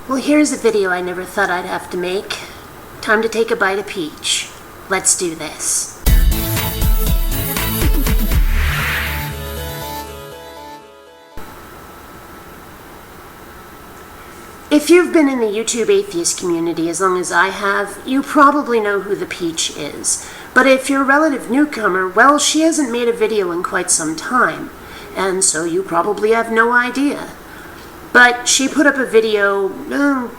Well, here's a video I never thought I'd have to make. Time to take a bite of peach. Let's do this. If you've been in the YouTube atheist community as long as I have, you probably know who the Peach is. But if you're a relative newcomer, well, she hasn't made a video in quite some time, and so you probably have no idea. But she put up a video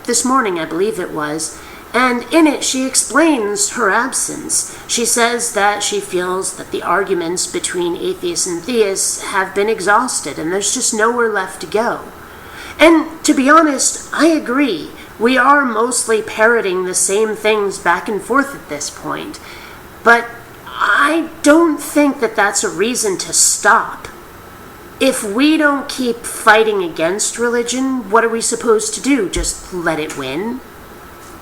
this morning, I believe it was, and in it she explains her absence. She says that she feels that the arguments between atheists and theists have been exhausted and there's just nowhere left to go. And to be honest, I agree. We are mostly parroting the same things back and forth at this point. But I don't think that that's a reason to stop. If we don't keep fighting against religion, what are we supposed to do? Just let it win?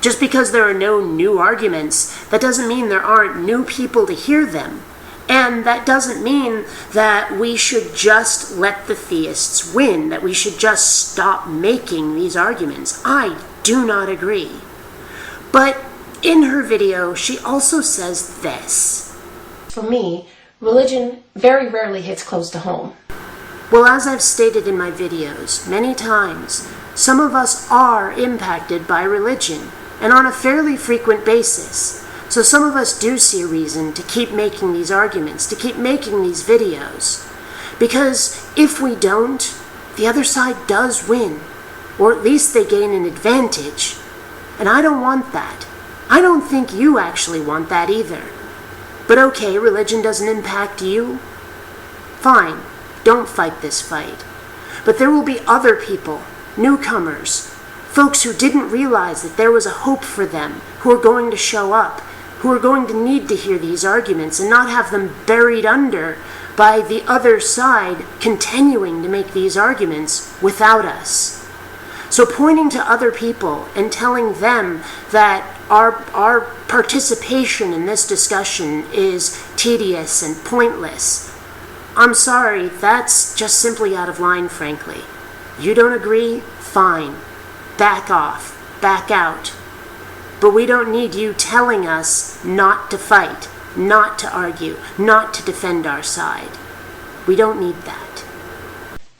Just because there are no new arguments, that doesn't mean there aren't new people to hear them. And that doesn't mean that we should just let the theists win, that we should just stop making these arguments. I do not agree. But in her video, she also says this. For me, religion very rarely hits close to home. Well, as I've stated in my videos many times, some of us are impacted by religion, and on a fairly frequent basis. So some of us do see a reason to keep making these arguments, to keep making these videos. Because if we don't, the other side does win, or at least they gain an advantage. And I don't want that. I don't think you actually want that either. But okay, religion doesn't impact you. Fine. Don't fight this fight. But there will be other people, newcomers, folks who didn't realize that there was a hope for them, who are going to show up, who are going to need to hear these arguments and not have them buried under by the other side continuing to make these arguments without us. So pointing to other people and telling them that our participation in this discussion is tedious and pointless, I'm sorry, that's just simply out of line, frankly. You don't agree? Fine. Back off. Back out. But we don't need you telling us not to fight, not to argue, not to defend our side. We don't need that.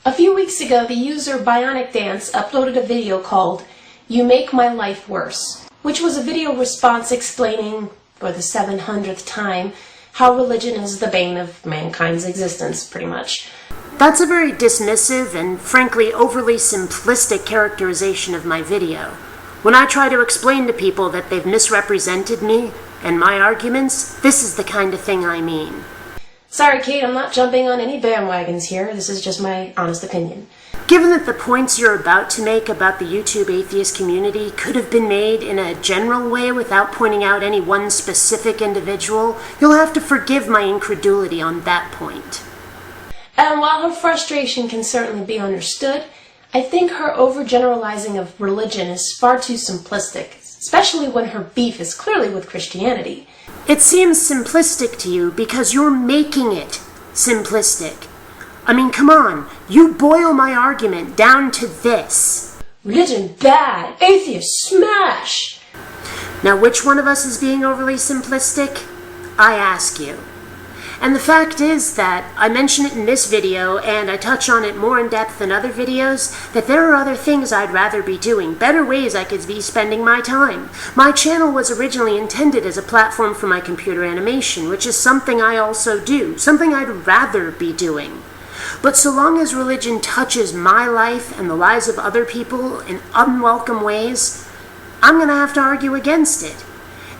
A few weeks ago, the user BionicDance uploaded a video called "You Make My Life Worse," which was a video response explaining, for the 700th time, how religion is the bane of mankind's existence, pretty much. That's a very dismissive and, frankly, overly simplistic characterization of my video. When I try to explain to people that they've misrepresented me and my arguments, this is the kind of thing I mean. Sorry, Kate, I'm not jumping on any bandwagons here. This is just my honest opinion. Given that the points you're about to make about the YouTube atheist community could have been made in a general way without pointing out any one specific individual, you'll have to forgive my incredulity on that point. And while her frustration can certainly be understood, I think her overgeneralizing of religion is far too simplistic, especially when her beef is clearly with Christianity. It seems simplistic to you because you're making it simplistic. I mean, come on, you boil my argument down to this. Religion bad, atheist smash! Now, which one of us is being overly simplistic? I ask you. And the fact is that I mention it in this video, and I touch on it more in depth in other videos, that there are other things I'd rather be doing, better ways I could be spending my time. My channel was originally intended as a platform for my computer animation, which is something I also do, something I'd rather be doing. But so long as religion touches my life and the lives of other people in unwelcome ways, I'm going to have to argue against it.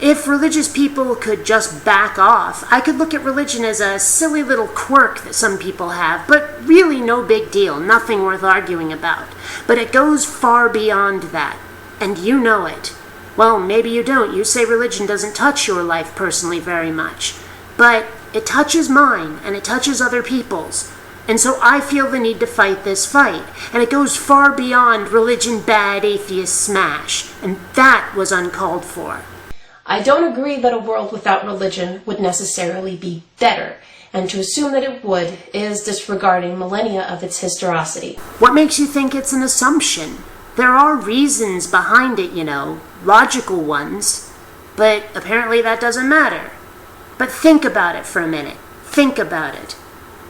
If religious people could just back off, I could look at religion as a silly little quirk that some people have, but really no big deal, nothing worth arguing about. But it goes far beyond that, and you know it. Well, maybe you don't. You say religion doesn't touch your life personally very much. But it touches mine, and it touches other people's. And so I feel the need to fight this fight. And it goes far beyond religion bad, atheist smash. And that was uncalled for. I don't agree that a world without religion would necessarily be better, and to assume that it would is disregarding millennia of its historicity. What makes you think it's an assumption? There are reasons behind it, logical ones, but apparently that doesn't matter. But think about it for a minute. Think about it.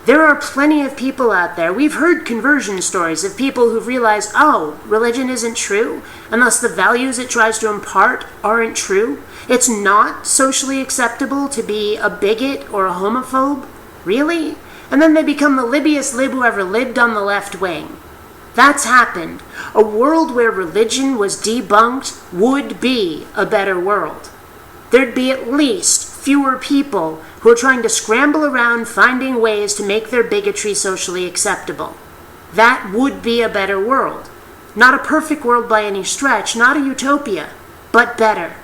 There are plenty of people out there. We've heard conversion stories of people who've realized, oh, religion isn't true, and thus the values it tries to impart aren't true. It's not socially acceptable to be a bigot or a homophobe. Really? And then they become the libbiest lib who ever lived on the left wing. That's happened. A world where religion was debunked would be a better world. There'd be at least fewer people who are trying to scramble around finding ways to make their bigotry socially acceptable. That would be a better world. Not a perfect world by any stretch, not a utopia, but better.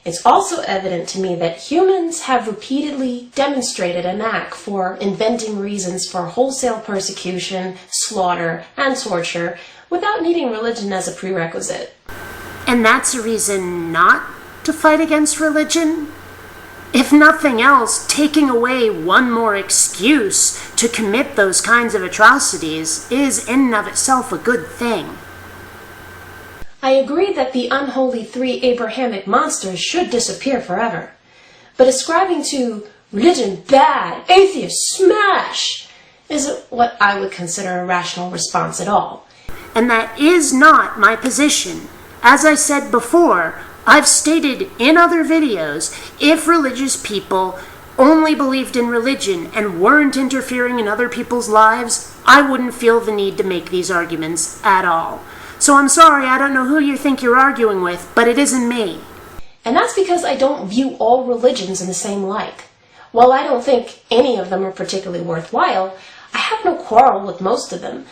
It's also evident to me that humans have repeatedly demonstrated a knack for inventing reasons for wholesale persecution, slaughter, and torture without needing religion as a prerequisite. And that's a reason not to fight against religion? If nothing else, taking away one more excuse to commit those kinds of atrocities is in and of itself a good thing. I agree that the unholy three Abrahamic monsters should disappear forever. But ascribing to religion bad, atheist smash, isn't what I would consider a rational response at all. And that is not my position. As I said before, I've stated in other videos, if religious people only believed in religion and weren't interfering in other people's lives, I wouldn't feel the need to make these arguments at all. So I'm sorry, I don't know who you think you're arguing with, but it isn't me. And that's because I don't view all religions in the same light. While I don't think any of them are particularly worthwhile, I have no quarrel with most of them.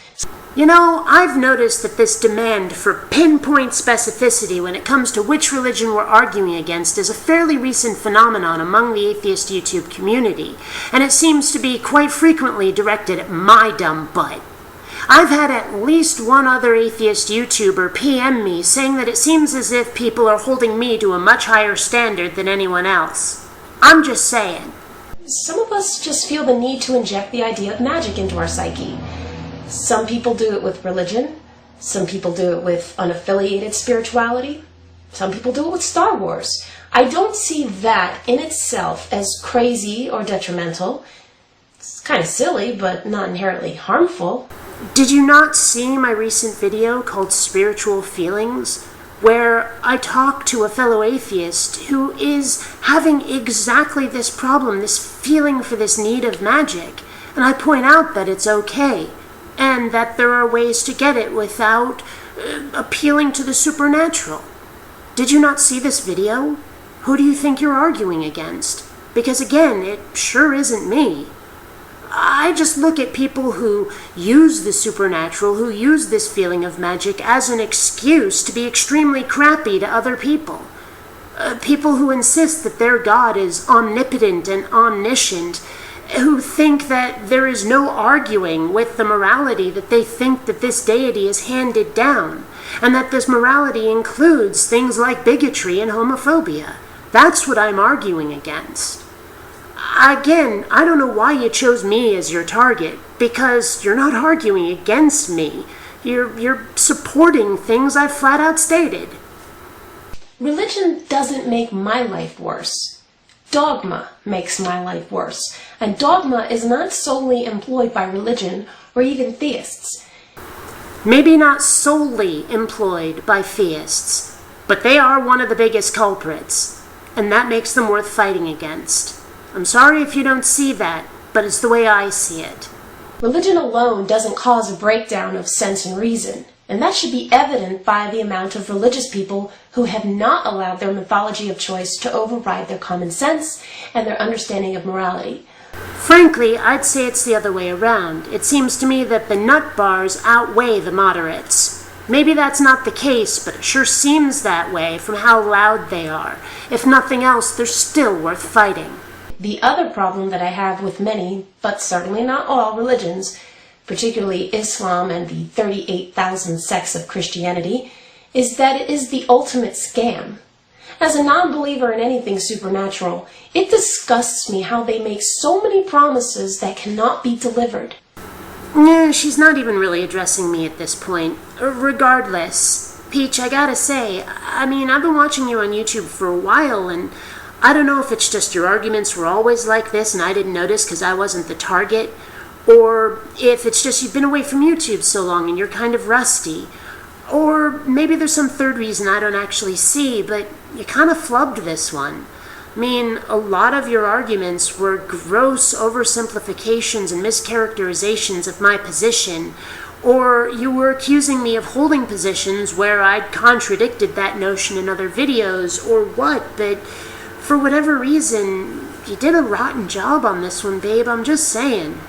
I've noticed that this demand for pinpoint specificity when it comes to which religion we're arguing against is a fairly recent phenomenon among the atheist YouTube community, and it seems to be quite frequently directed at my dumb butt. I've had at least one other atheist YouTuber PM me saying that it seems as if people are holding me to a much higher standard than anyone else. I'm just saying. Some of us just feel the need to inject the idea of magic into our psyche. Some people do it with religion. Some people do it with unaffiliated spirituality. Some people do it with Star Wars. I don't see that in itself as crazy or detrimental. It's kind of silly, but not inherently harmful. Did you not see my recent video called Spiritual Feelings, where I talk to a fellow atheist who is having exactly this problem, this feeling for this need of magic, and I point out that it's okay, and that there are ways to get it without appealing to the supernatural. Did you not see this video? Who do you think you're arguing against? Because again, it sure isn't me. I just look at people who use the supernatural, who use this feeling of magic as an excuse to be extremely crappy to other people. People who insist that their God is omnipotent and omniscient, who think that there is no arguing with the morality that they think that this deity is handed down, and that this morality includes things like bigotry and homophobia. That's what I'm arguing against. Again, I don't know why you chose me as your target, because you're not arguing against me. You're supporting things I've flat out stated. Religion doesn't make my life worse. Dogma makes my life worse. And dogma is not solely employed by religion or even theists. Maybe not solely employed by theists, but they are one of the biggest culprits, and that makes them worth fighting against. I'm sorry if you don't see that, but it's the way I see it. Religion alone doesn't cause a breakdown of sense and reason, and that should be evident by the amount of religious people who have not allowed their mythology of choice to override their common sense and their understanding of morality. Frankly, I'd say it's the other way around. It seems to me that the nut bars outweigh the moderates. Maybe that's not the case, but it sure seems that way from how loud they are. If nothing else, they're still worth fighting. The other problem that I have with many, but certainly not all, religions, particularly Islam and the 38,000 sects of Christianity, is that it is the ultimate scam. As a non-believer in anything supernatural, it disgusts me how they make so many promises that cannot be delivered. She's not even really addressing me at this point. Regardless, Peach, I gotta say, I've been watching you on YouTube for a while, and I don't know if it's just your arguments were always like this and I didn't notice because I wasn't the target, or if it's just you've been away from YouTube so long and you're kind of rusty, or maybe there's some third reason I don't actually see, but you kind of flubbed this one. A lot of your arguments were gross oversimplifications and mischaracterizations of my position, or you were accusing me of holding positions where I'd contradicted that notion in other videos, or what, but for whatever reason, you did a rotten job on this one, babe, I'm just saying.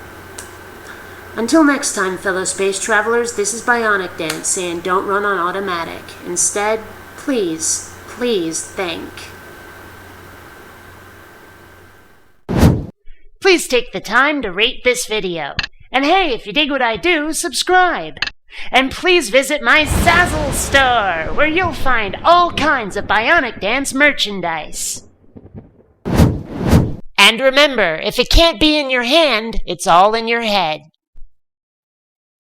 Until next time, fellow space travelers, this is BionicDance saying don't run on automatic. Instead, please think. Please take the time to rate this video. And hey, if you dig what I do, subscribe. And please visit my Zazzle store, where you'll find all kinds of BionicDance merchandise. And remember, if it can't be in your hand, it's all in your head.